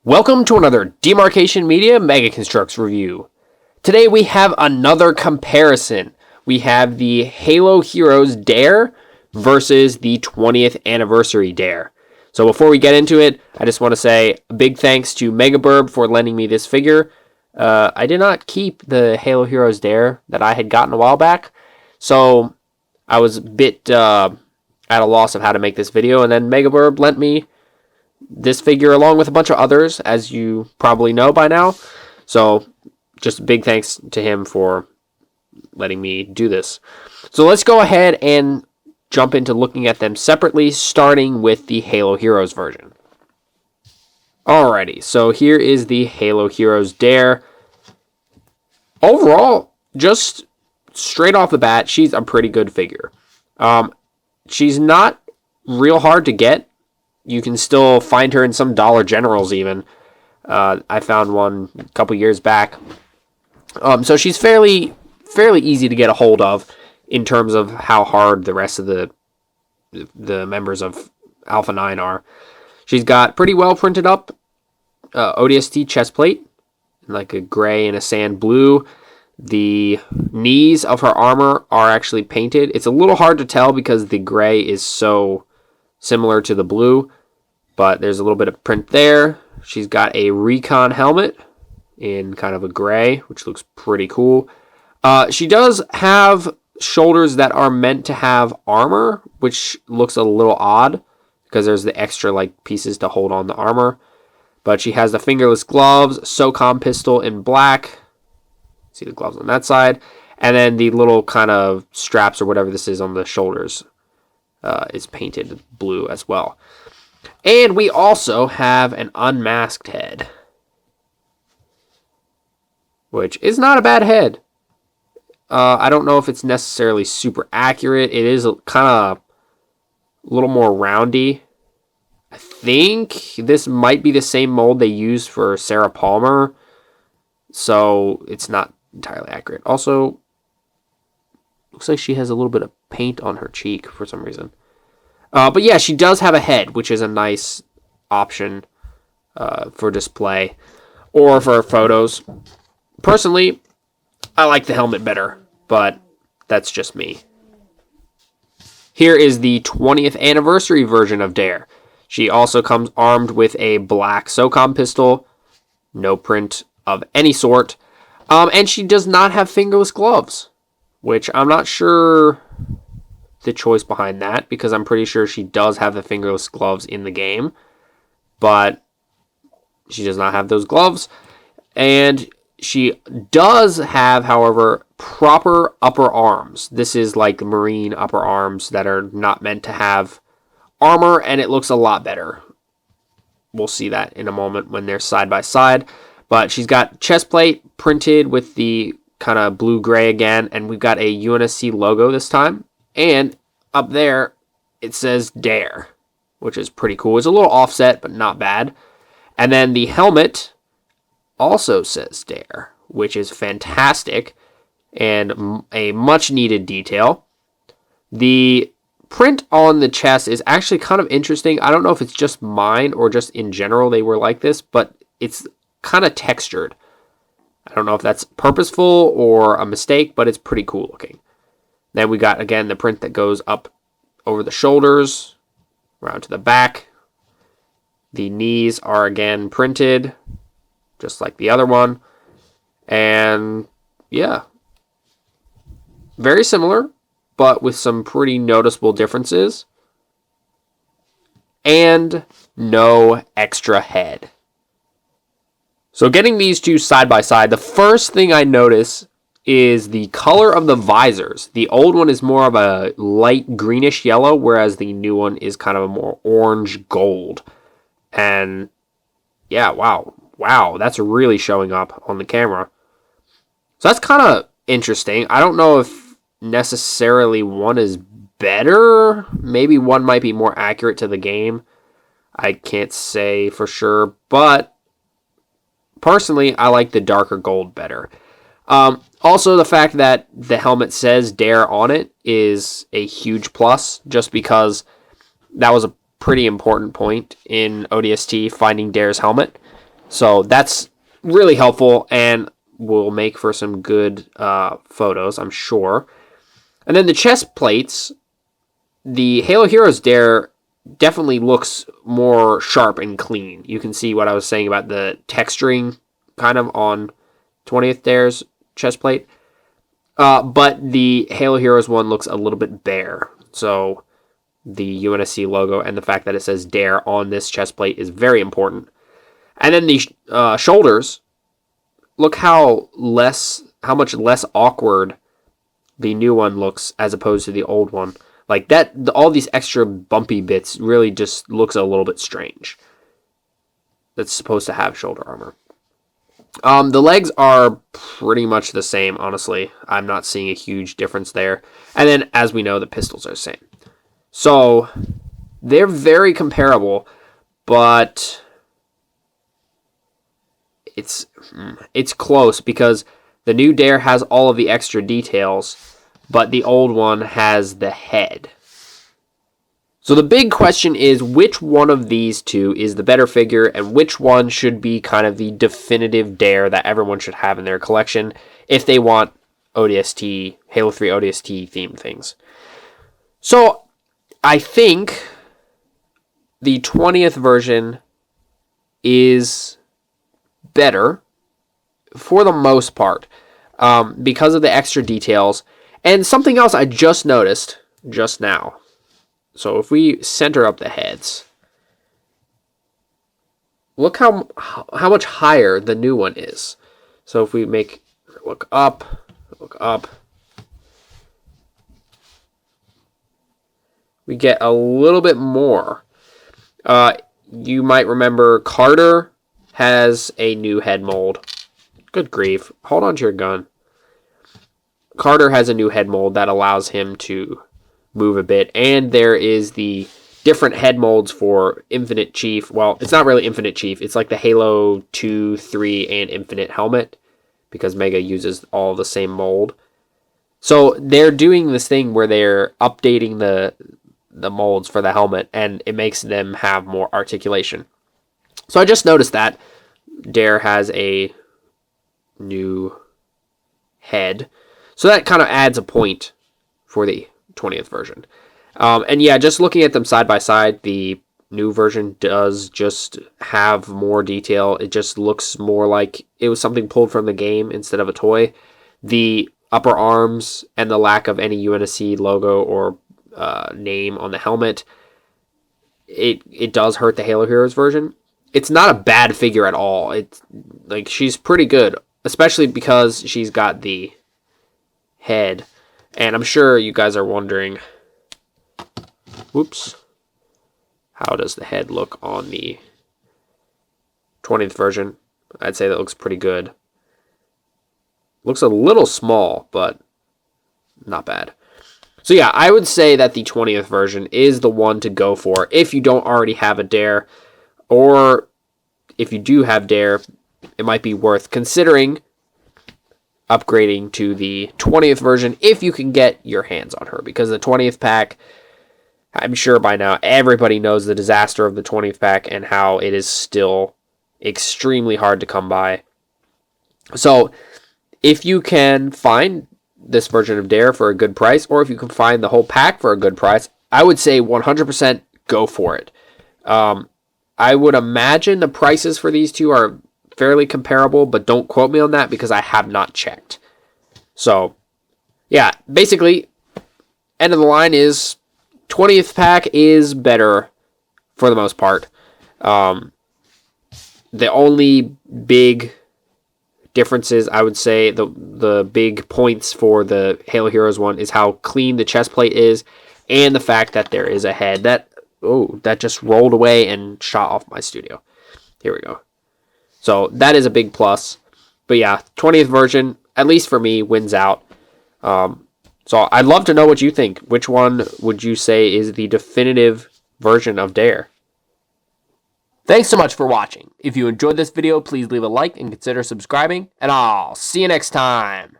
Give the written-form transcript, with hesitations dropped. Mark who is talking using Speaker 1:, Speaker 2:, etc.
Speaker 1: Welcome to another Demarcation Media Mega Construx review. Today we have another comparison. We have the Halo Heroes Dare versus the 20th Anniversary Dare. So before we get into it, I just want to say a big thanks to Megabirb for lending me this figure. I did not keep the Halo Heroes Dare that I had gotten a while back, so I was a bit at a loss of how to make this video, and then Megabirb lent me this figure along with a bunch of others, as you probably know by now. So just a big thanks to him for letting me do this. So let's go ahead and jump into looking at them separately, starting with the Halo Heroes version. Alrighty, so here is the Halo Heroes Dare. Overall, just straight off the bat, she's a pretty good figure. She's not real hard to get. You can still find her in some Dollar Generals even. I found one a couple years back. So she's fairly easy to get a hold of in terms of how hard the rest of the members of Alpha 9 are. She's got pretty well printed up ODST chest plate, like a gray and a sand blue. The knees of her armor are actually painted. It's a little hard to tell because the gray is so similar to the blue, but there's a little bit of print there. She's got a recon helmet in kind of a gray, which looks pretty cool. She does have shoulders that are meant to have armor, which looks a little odd because there's the extra like pieces to hold on the armor. But she has the fingerless gloves, SOCOM pistol in black. See the gloves on that side. And then the little kind of straps or whatever this is on the shoulders is painted blue as well. And we also have an unmasked head, which is not a bad head. I don't know if it's necessarily super accurate. It is kind of a little more roundy. I think this might be the same mold they used for Sarah Palmer, so it's not entirely accurate. Also, looks like she has a little bit of paint on her cheek for some reason. But yeah, she does have a head, which is a nice option for display or for photos. Personally, I like the helmet better, but that's just me. Here is the 20th Anniversary version of Dare. She also comes armed with a black SOCOM pistol, no print of any sort, and she does not have fingerless gloves, which I'm not sure the choice behind that, because I'm pretty sure she does have the fingerless gloves in the game, but she does not have those gloves. And she does have, however, proper upper arms. This is like Marine upper arms that are not meant to have armor, and it looks a lot better. We'll see that in a moment when they're side by side. But she's got chest plate printed with the kind of blue-gray again, and we've got a UNSC logo this time. And up there, it says Dare, which is pretty cool. It's a little offset, but not bad. And then the helmet also says Dare, which is fantastic and a much-needed detail. The print on the chest is actually kind of interesting. I don't know if it's just mine or just in general they were like this, but it's kind of textured. I don't know if that's purposeful or a mistake, but it's pretty cool looking. Then we got, again, the print that goes up over the shoulders, around to the back. The knees are, again, printed, just like the other one. And, yeah, very similar, but with some pretty noticeable differences. And no extra head. So getting these two side by side, the first thing I notice is the color of the visors. The old one is more of a light greenish yellow, whereas the new one is kind of a more orange gold. And yeah, wow, that's really showing up on the camera. So that's kind of interesting. I don't know if necessarily one is better. Maybe one might be more accurate to the game. I can't say for sure, but personally, I like the darker gold better. Also, the fact that the helmet says Dare on it is a huge plus, just because that was a pretty important point in ODST, finding Dare's helmet. So that's really helpful and will make for some good photos, I'm sure. And then the chest plates, the Halo Heroes Dare definitely looks more sharp and clean. You can see what I was saying about the texturing kind of on 20th Dare's chest plate. But the Halo Heroes one looks a little bit bare. So the UNSC logo and the fact that it says Dare on this chest plate is very important. And then the shoulders, look how much less awkward the new one looks as opposed to the old one. Like that, all these extra bumpy bits really just looks a little bit strange. That's supposed to have shoulder armor. The legs are pretty much the same, honestly. I'm not seeing a huge difference there. And then, as we know, the pistols are the same. So, they're very comparable, but it's close because the new Dare has all of the extra details, but the old one has the head. So the big question is, which one of these two is the better figure, and which one should be kind of the definitive Dare that everyone should have in their collection if they want ODST, Halo 3 ODST themed things. So I think the 20th version is better for the most part because of the extra details. And something else I just noticed just now. So if we center up the heads, look how much higher the new one is. So if we look up, we get a little bit more. You might remember Carter has a new head mold. Good grief. Hold on to your gun. Carter has a new head mold that allows him to move a bit, and there is the different head molds for Infinite Chief. Well, it's not really Infinite Chief. It's like the Halo 2, 3, and Infinite helmet, because Mega uses all the same mold. So they're doing this thing where they're updating the molds for the helmet, and it makes them have more articulation. So I just noticed that Dare has a new head. So that kind of adds a point for the 20th version. And yeah, just looking at them side by side, the new version does just have more detail. It just looks more like it was something pulled from the game instead of a toy. The upper arms and the lack of any UNSC logo or name on the helmet, it does hurt the Halo Heroes version. It's not a bad figure at all. It's like, she's pretty good, especially because she's got the head. And I'm sure you guys are wondering, whoops, how does the head look on the 20th version? I'd say that looks pretty good. Looks a little small, but not bad. So yeah, I would say that the 20th version is the one to go for if you don't already have a Dare, or if you do have Dare, it might be worth considering upgrading to the 20th version if you can get your hands on her, because the 20th pack, I'm sure by now everybody knows the disaster of the 20th pack and how it is still extremely hard to come by. So if you can find this version of Dare for a good price, or if you can find the whole pack for a good price, I would say 100% go for it. I would imagine the prices for these two are fairly comparable, but don't quote me on that because I have not checked. So, yeah, basically, end of the line is 20th pack is better for the most part. The only big differences, I would say, the big points for the Halo Heroes one is how clean the chest plate is, and the fact that there is a head that just rolled away and shot off my studio. Here we go. So that is a big plus. But yeah, 20th version, at least for me, wins out. So I'd love to know what you think. Which one would you say is the definitive version of Dare? Thanks so much for watching. If you enjoyed this video, please leave a like and consider subscribing. And I'll see you next time.